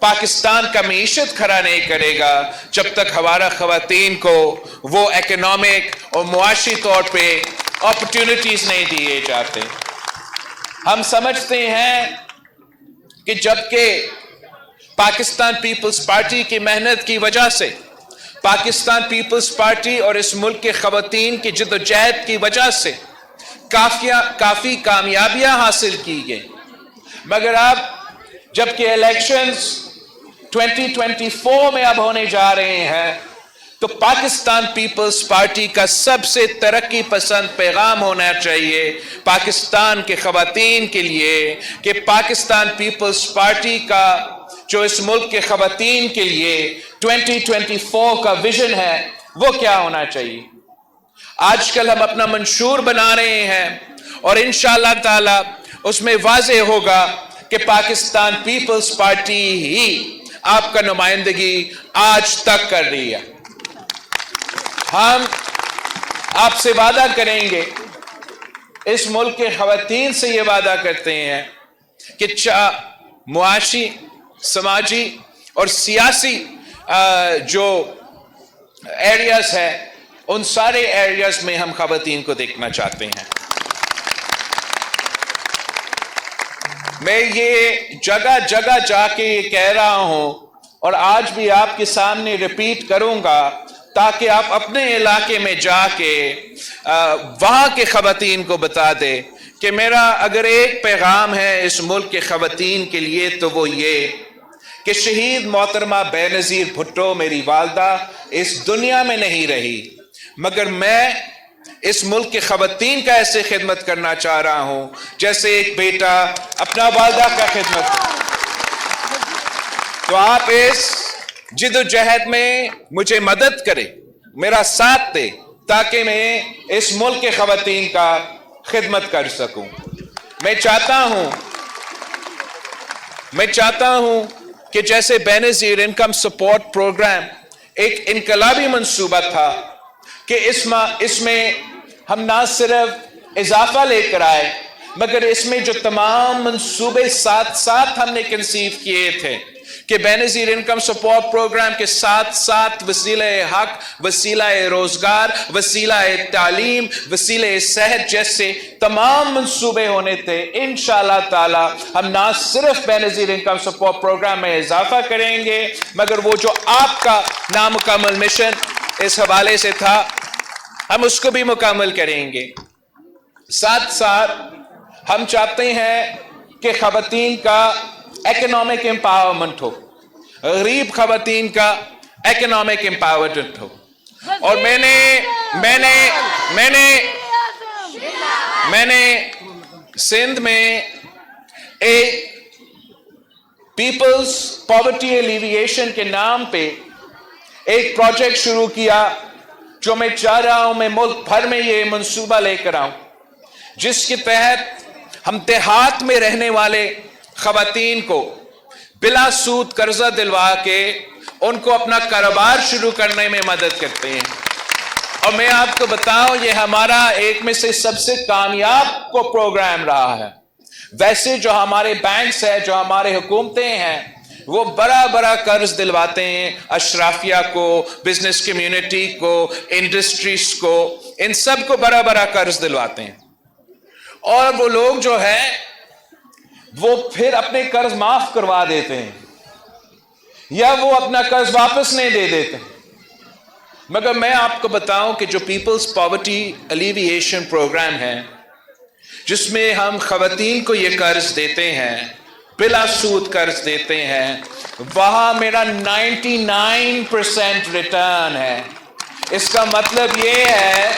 پاکستان کا معیشت کھڑا نہیں کرے گا جب تک ہمارا خواتین کو وہ اکنامک اور معاشی طور پہ اپرچونٹیز نہیں دیے جاتے۔ ہم سمجھتے ہیں کہ جبکہ پاکستان پیپلز پارٹی کی محنت کی وجہ سے، پاکستان پیپلز پارٹی اور اس ملک کے خواتین کی جدوجہد کی وجہ سے کافی کامیابیاں حاصل کی گئی، مگر اب جبکہ الیکشنز 2024 میں اب ہونے جا رہے ہیں تو پاکستان پیپلز پارٹی کا سب سے ترقی پسند پیغام ہونا چاہیے پاکستان کے خواتین کے لیے کہ پاکستان پیپلز پارٹی کا جو اس ملک کے خواتین کے لیے 2024 کا ویژن ہے وہ کیا ہونا چاہیے۔ آج کل ہم اپنا منشور بنا رہے ہیں اور انشاءاللہ تعالی اس میں واضح ہوگا کہ پاکستان پیپلز پارٹی ہی آپ کا نمائندگی آج تک کر رہی ہے۔ ہم آپ سے وعدہ کریں گے، اس ملک کے خواتین سے یہ وعدہ کرتے ہیں کہ معاشی، سماجی اور سیاسی جو ایریاز ہیں ان سارے ایریاز میں ہم خواتین کو دیکھنا چاہتے ہیں۔ میں یہ جگہ جگہ جا کے یہ کہہ رہا ہوں اور آج بھی آپ کے سامنے ریپیٹ کروں گا تاکہ آپ اپنے علاقے میں جا کے وہاں کے خواتین کو بتا دے کہ میرا اگر ایک پیغام ہے اس ملک کے خواتین کے لیے تو وہ یہ کہ شہید محترمہ بے نظیر بھٹو میری والدہ اس دنیا میں نہیں رہی، مگر میں اس ملک کے خواتین کا ایسے خدمت کرنا چاہ رہا ہوں جیسے ایک بیٹا اپنا والدہ کا خدمت کرتا۔ تو آپ اس جد و جہد میں مجھے مدد کریں، میرا ساتھ دے تاکہ میں اس ملک کے خواتین کا خدمت کر سکوں۔ میں چاہتا ہوں کہ جیسے بے نظیر انکم سپورٹ پروگرام ایک انقلابی منصوبہ تھا کہ اس میں ہم نہ صرف اضافہ لے کر آئے مگر اس میں جو تمام منصوبے ساتھ ساتھ ہم نے کنسیو کیے تھے کہ بے نظیر انکم سپورٹ پروگرام کے ساتھ ساتھ وسیلہ حق، وسیلہ روزگار، وسیلہ تعلیم، وسیلہ صحت جیسے تمام منصوبے ہونے تھے۔ انشاءاللہ تعالی ہم نہ صرف بے نظیر انکم سپورٹ پروگرام میں اضافہ کریں گے مگر وہ جو آپ کا نامکمل مشن اس حوالے سے تھا ہم اس کو بھی مکمل کریں گے۔ ساتھ ساتھ ہم چاہتے ہیں کہ خواتین کا اکنامک امپاورمنٹ ہو، غریب خواتین کا اکنامک امپاورمنٹ ہو۔ اور میں نے سندھ میں ایک پیپلز پاورٹی ایلیویشن کے نام پہ ایک پروجیکٹ شروع کیا جو میں چاہ رہا ہوں میں ملک بھر میں یہ منصوبہ لے کر آؤں، جس کے تحت ہم دیہات میں رہنے والے خواتین کو بلا سود قرضہ دلوا کے ان کو اپنا کاروبار شروع کرنے میں مدد کرتے ہیں۔ اور میں آپ کو بتاؤں یہ ہمارا ایک میں سے سب سے کامیاب کو پروگرام رہا ہے۔ ویسے جو ہمارے بینکس ہیں، جو ہمارے حکومتیں ہیں وہ بڑا قرض دلواتے ہیں اشرافیہ کو، بزنس کمیونٹی کو، انڈسٹریز کو، ان سب کو بڑا قرض دلواتے ہیں اور وہ لوگ جو ہے وہ پھر اپنے قرض معاف کروا دیتے ہیں یا وہ اپنا قرض واپس نہیں دے دیتے۔ مگر میں آپ کو بتاؤں کہ جو پیپلز پاورٹی ایلیویشن پروگرام ہے جس میں ہم خواتین کو یہ قرض دیتے ہیں، بلا سود قرض دیتے ہیں، وہاں میرا 99% ریٹرن ہے۔ اس کا مطلب یہ ہے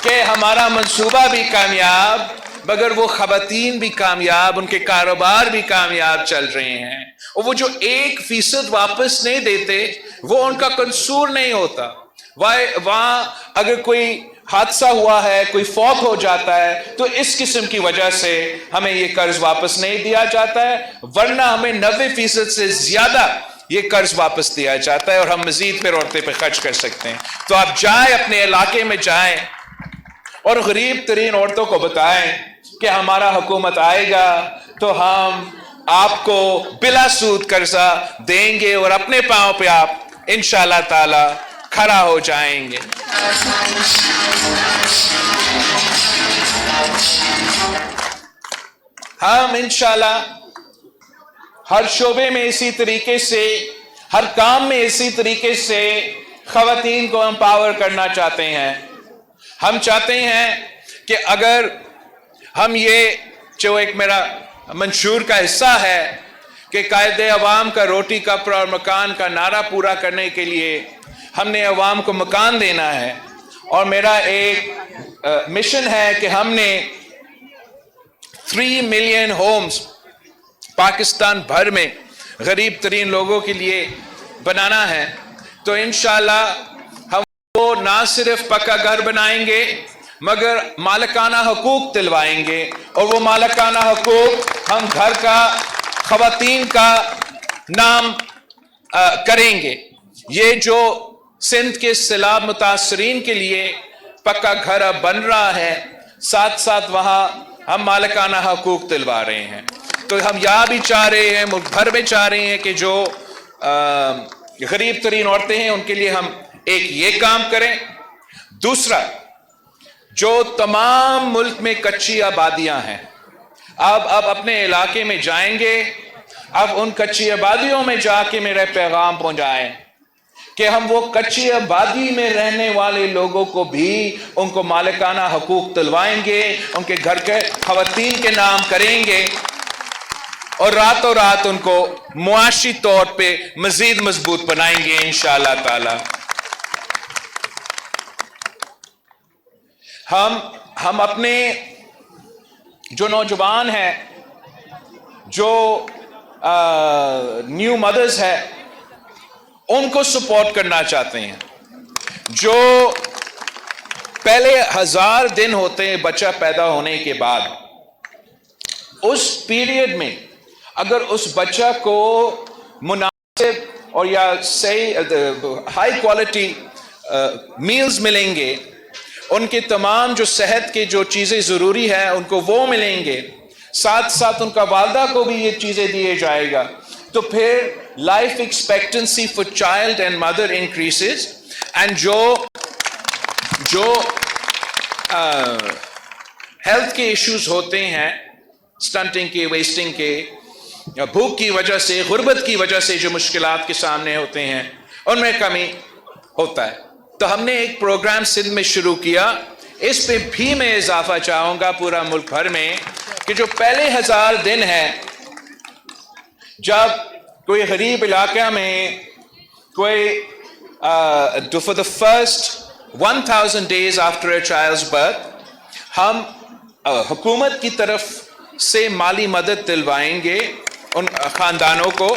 کہ ہمارا منصوبہ بھی کامیاب مگر وہ خواتین بھی کامیاب، ان کے کاروبار بھی کامیاب چل رہے ہیں۔ اور وہ جو 1% واپس نہیں دیتے وہ ان کا قصور نہیں ہوتا، وہاں اگر کوئی حادثہ ہوا ہے، کوئی فوت ہو جاتا ہے تو اس قسم کی وجہ سے ہمیں یہ قرض واپس نہیں دیا جاتا ہے، ورنہ ہمیں 90% سے زیادہ یہ قرض واپس دیا جاتا ہے اور ہم مزید پھر عورتیں پہ خرچ کر سکتے ہیں۔ تو آپ جائیں، اپنے علاقے میں جائیں اور غریب ترین عورتوں کو بتائیں کہ ہمارا حکومت آئے گا تو ہم آپ کو بلا سود قرضہ دیں گے اور اپنے پاؤں پہ آپ انشاءاللہ تعالی کھڑا ہو جائیں گے. ہم انشاءاللہ ہر شعبے میں اسی طریقے سے، ہر کام میں اسی طریقے سے خواتین کو امپاور کرنا چاہتے ہیں. ہم چاہتے ہیں کہ اگر ہم یہ جو ایک میرا منشور کا حصہ ہے کہ قائد عوام کا روٹی کپڑا اور مکان کا نعرہ پورا کرنے کے لیے ہم نے عوام کو مکان دینا ہے، اور میرا ایک مشن ہے کہ ہم نے 3 ملین ہومز پاکستان بھر میں غریب ترین لوگوں کے لیے بنانا ہے. تو انشاءاللہ ہم وہ نہ صرف پکا گھر بنائیں گے مگر مالکانہ حقوق دلوائیں گے، اور وہ مالکانہ حقوق ہم گھر کا خواتین کا نام کریں گے. یہ جو سندھ کے سیلاب متاثرین کے لیے پکا گھر اب بن رہا ہے، ساتھ ساتھ وہاں ہم مالکانہ حقوق دلوا رہے ہیں. تو ہم یہاں بھی چاہ رہے ہیں، ملک بھر میں چاہ رہے ہیں کہ جو غریب ترین عورتیں ہیں ان کے لیے ہم ایک یہ کام کریں. دوسرا، جو تمام ملک میں کچی آبادیاں ہیں، اب اپنے علاقے میں جائیں گے، اب ان کچی آبادیوں میں جا کے میرا پیغام پہنچائیں کہ ہم وہ کچی آبادی میں رہنے والے لوگوں کو بھی ان کو مالکانہ حقوق دلوائیں گے، ان کے گھر کے خواتین کے نام کریں گے، اور راتوں رات ان کو معاشی طور پہ مزید مضبوط بنائیں گے انشاءاللہ تعالی. ہم اپنے جو نوجوان ہیں، جو نیو مدرز ہیں، ان کو سپورٹ کرنا چاہتے ہیں. جو پہلے 1000 دن ہوتے ہیں بچہ پیدا ہونے کے بعد، اس پیریڈ میں اگر اس بچہ کو مناسب اور یا صحیح ہائی کوالٹی میلز ملیں گے، ان کے تمام جو صحت کے جو چیزیں ضروری ہیں ان کو وہ ملیں گے، ساتھ ساتھ ان کا والدہ کو بھی یہ چیزیں دیے جائے گا، تو پھر life expectancy for child and mother increases. And جو ہیلتھ کے ایشوز ہوتے ہیں، سٹنٹنگ کے، ویسٹنگ کے، بھوک کی وجہ سے، غربت کی وجہ سے جو مشکلات کے سامنے ہوتے ہیں، ان میں کمی ہوتا ہے. تو ہم نے ایک پروگرام سندھ میں شروع کیا، اس پہ بھی میں اضافہ چاہوں گا پورا ملک بھر میں، کہ جو پہلے 1000 دن ہیں، جب کوئی غریب علاقہ میں کوئی for the first 1000 days after a child's birth ہم حکومت کی طرف سے مالی مدد دلوائیں گے ان خاندانوں کو،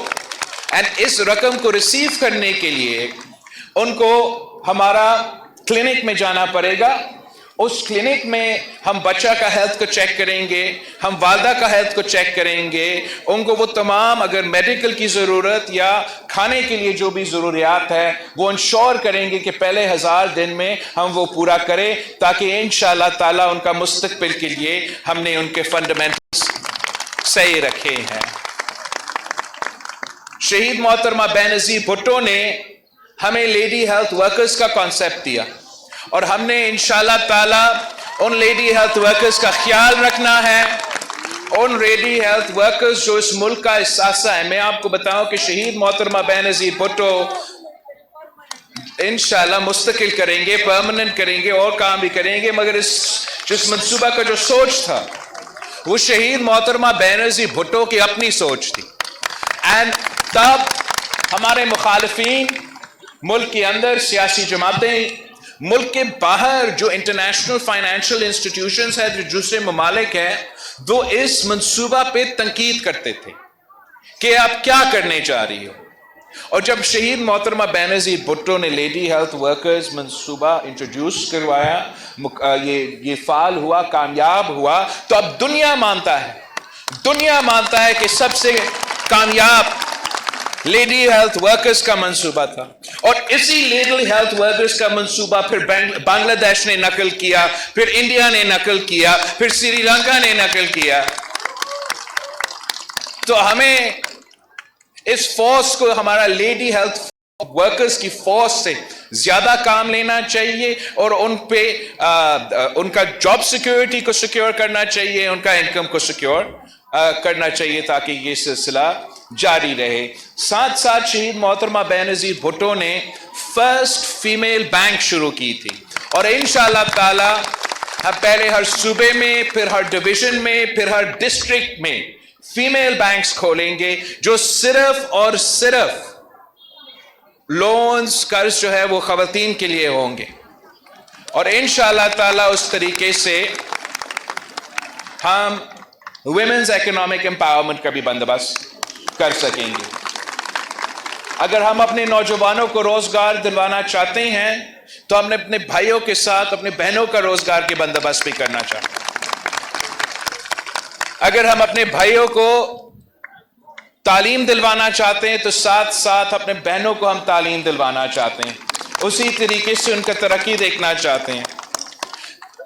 اینڈ اس رقم کو ریسیو کرنے کے لیے ان کو ہمارا کلینک میں جانا پڑے گا. اس کلینک میں ہم بچہ کا ہیلتھ کو چیک کریں گے، ہم والدہ کا ہیلتھ کو چیک کریں گے، ان کو وہ تمام اگر میڈیکل کی ضرورت یا کھانے کے لیے جو بھی ضروریات ہے وہ انشور کریں گے کہ پہلے 1000 دن میں ہم وہ پورا کریں، تاکہ انشاءاللہ تعالیٰ ان کا مستقبل کے لیے ہم نے ان کے فنڈامنٹلز صحیح رکھے ہیں. شہید محترمہ بے نظیر بھٹو نے ہمیں لیڈی ہیلتھ ورکرز کا کانسیپٹ دیا، اور ہم نے انشاءاللہ تعالیٰ ان لیڈی ہیلتھ ورکرز کا خیال رکھنا ہے. ان لیڈی ہیلتھ ورکرز جو اس ملک کا اثاثہ ہے. میں آپ کو بتاؤں کہ شہید محترمہ بے نظیر بھٹو انشاءاللہ مستقل کریں گے، پرماننٹ کریں گے، اور کام بھی کریں گے، مگر جس منصوبہ کا جو سوچ تھا وہ شہید محترمہ بے نظیر بھٹو کی اپنی سوچ تھی. اینڈ تب ہمارے مخالفین، ملک کے اندر سیاسی جماعتیں، ملک کے باہر جو انٹرنیشنل فائنینشیل انسٹیٹیوشنز ہیں، جو دوسرے ممالک ہیں، وہ اس منصوبہ پہ تنقید کرتے تھے کہ آپ کیا کرنے جا رہی ہو. اور جب شہید محترمہ بے نظیر بھٹو نے لیڈی ہیلتھ ورکرز منصوبہ انٹروڈیوس کروایا، یہ فعال ہوا، کامیاب ہوا، تو اب دنیا مانتا ہے کہ سب سے کامیاب لیڈی ہیلتھ ورکرز کا منصوبہ تھا. اور اسی لیڈی ہیلتھ ورکرز کا منصوبہ پھر بنگلہ دیش نے نقل کیا، پھر انڈیا نے نقل کیا، پھر سری لنکا نے نقل کیا. تو ہمیں اس فورس کو, ہمارا لیڈی ہیلتھ ورکرز کی فورس سے زیادہ کام لینا چاہیے اور ان پہ ان کا جاب سیکیورٹی کو سیکیور کرنا چاہیے, ان کا انکم کو سیکیور کرنا چاہیے تاکہ یہ سلسلہ جاری رہے. ساتھ ساتھ شہید محترمہ بینظیر بھٹو نے فرسٹ فیمیل بینک شروع کی تھی, اور انشاءاللہ تعالی ہم پہلے ہر صوبے میں, پھر ہر ڈویژن میں, پھر ہر ڈسٹرکٹ میں فیمیل بینکس کھولیں گے جو صرف اور صرف لونز, قرض جو ہے وہ خواتین کے لیے ہوں گے, اور انشاءاللہ تعالی اس طریقے سے ہم ویمنز اکنامک امپاورمنٹ کا بھی بندوبست کر سکیں گے. اگر ہم اپنے نوجوانوں کو روزگار دلوانا چاہتے ہیں تو ہم نے اپنے بھائیوں کے ساتھ اپنے بہنوں کا روزگار کے بندوبست بھی کرنا چاہتے ہیں. اگر ہم اپنے بھائیوں کو تعلیم دلوانا چاہتے ہیں تو ساتھ ساتھ اپنے بہنوں کو ہم تعلیم دلوانا چاہتے ہیں, اسی طریقے سے ان کا ترقی دیکھنا چاہتے ہیں.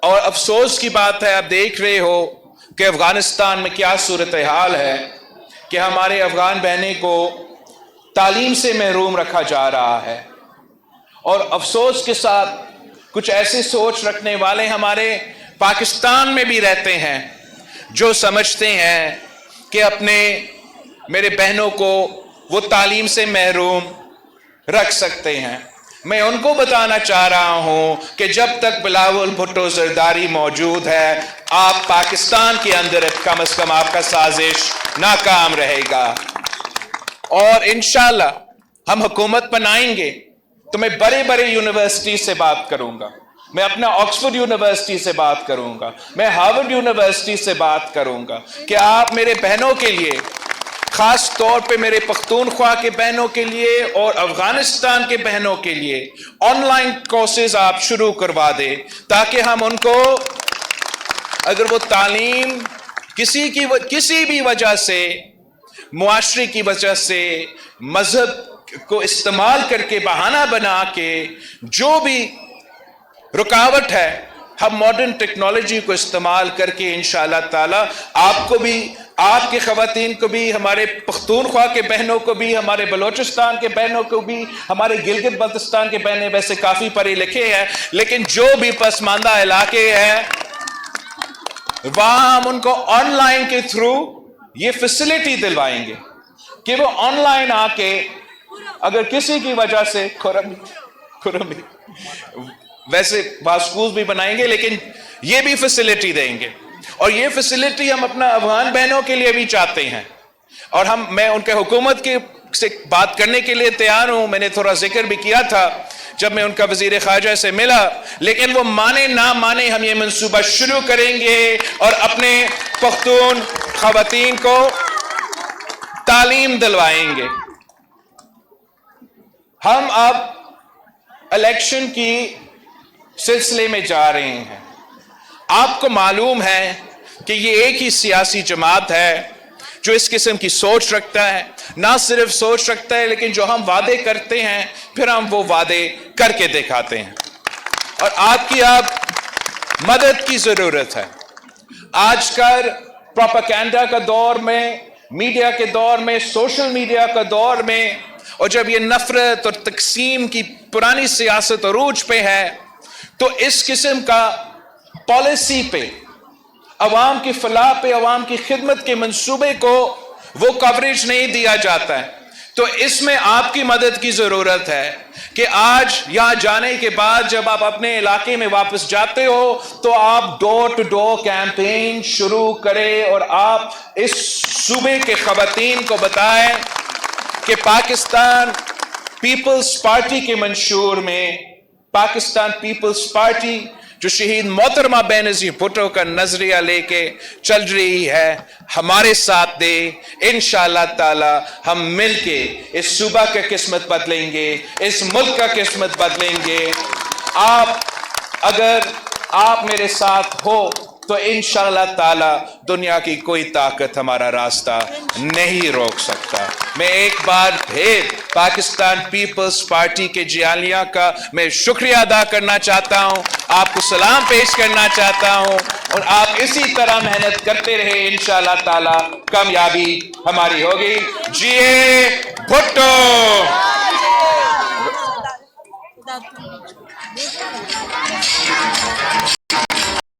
اور افسوس کی بات ہے, آپ دیکھ رہے ہو کہ افغانستان میں کیا صورتحال ہے کہ ہمارے افغان بہنیں کو تعلیم سے محروم رکھا جا رہا ہے, اور افسوس کے ساتھ کچھ ایسے سوچ رکھنے والے ہمارے پاکستان میں بھی رہتے ہیں جو سمجھتے ہیں کہ اپنے میرے بہنوں کو وہ تعلیم سے محروم رکھ سکتے ہیں. میں ان کو بتانا چاہ رہا ہوں کہ جب تک بلاول بھٹو زرداری موجود ہے, آپ پاکستان کے اندر کم از کم آپ کا سازش ناکام رہے گا. اور انشاءاللہ ہم حکومت بنائیں گے تو میں بڑے بڑے یونیورسٹی سے بات کروں گا, میں اپنا آکسفورڈ یونیورسٹی سے بات کروں گا, میں ہارورڈ یونیورسٹی سے بات کروں گا کہ آپ میرے بہنوں کے لیے, خاص طور پہ میرے پختونخوا کے بہنوں کے لیے اور افغانستان کے بہنوں کے لیے آن لائن کورسز آپ شروع کروا دیں, تاکہ ہم ان کو, اگر وہ تعلیم کسی بھی وجہ سے, معاشرے کی وجہ سے, مذہب کو استعمال کر کے بہانہ بنا کے جو بھی رکاوٹ ہے, ہم ماڈرن ٹیکنالوجی کو استعمال کر کے انشاءاللہ تعالی آپ کو بھی, آپ کے خواتین کو بھی, ہمارے پختونخوا کے بہنوں کو بھی, ہمارے بلوچستان کے بہنوں کو بھی, ہمارے گلگت بلتستان کے بہنیں ویسے کافی پڑھے لکھے ہیں لیکن جو بھی پسماندہ علاقے ہیں وہاں ہم ان کو آن لائن کے تھرو یہ فیسلٹی دلوائیں گے کہ وہ آن لائن آ کے, اگر کسی کی وجہ سے ویسے بعض سکولز بھی بنائیں گے لیکن یہ بھی فیسلٹی دیں گے, اور یہ فیسلٹی ہم اپنا افغان بہنوں کے لیے بھی چاہتے ہیں. اور میں ان کے حکومت سے بات کرنے کے لیے تیار ہوں. میں نے تھوڑا ذکر بھی کیا تھا جب میں ان کا وزیر خارجہ سے ملا, لیکن وہ مانے نہ مانے ہم یہ منصوبہ شروع کریں گے اور اپنے پختون خواتین کو تعلیم دلوائیں گے. ہم اب الیکشن کی سلسلے میں جا رہے ہیں. آپ کو معلوم ہے کہ یہ ایک ہی سیاسی جماعت ہے جو اس قسم کی سوچ رکھتا ہے, نہ صرف سوچ رکھتا ہے لیکن جو ہم وعدے کرتے ہیں پھر ہم وہ وعدے کر کے دکھاتے ہیں, اور آپ کی مدد کی ضرورت ہے. آج کل پروپیگنڈا کا دور میں, میڈیا کے دور میں, سوشل میڈیا کا دور میں, اور جب یہ نفرت اور تقسیم کی پرانی سیاست عروج پہ ہے تو اس قسم کا پالیسی پہ, عوام کی فلاح پہ, عوام کی خدمت کے منصوبے کو وہ کوریج نہیں دیا جاتا ہے. تو اس میں آپ کی مدد کی ضرورت ہے کہ آج یہاں جانے کے بعد جب آپ اپنے علاقے میں واپس جاتے ہو تو آپ ڈور ٹو ڈور کیمپین شروع کریں اور آپ اس صوبے کے خواتین کو بتائیں کہ پاکستان پیپلز پارٹی کے منشور میں, پاکستان پیپلز پارٹی جو شہید محترمہ بینظیر بھٹو کا نظریہ لے کے چل رہی ہے, ہمارے ساتھ دے. انشاءاللہ تعالی ہم مل کے اس صوبہ کا قسمت بدلیں گے, اس ملک کا قسمت بدلیں گے. اگر آپ میرے ساتھ ہو تو انشاءاللہ تعالی دنیا کی کوئی طاقت ہمارا راستہ نہیں روک سکتا. میں ایک بار پھر پاکستان پیپلز پارٹی کے جیالیہ کا میں شکریہ ادا کرنا چاہتا ہوں, آپ کو سلام پیش کرنا چاہتا ہوں, اور آپ اسی طرح محنت کرتے رہے, انشاءاللہ تعالی کامیابی ہماری ہوگی. جیے بھٹو.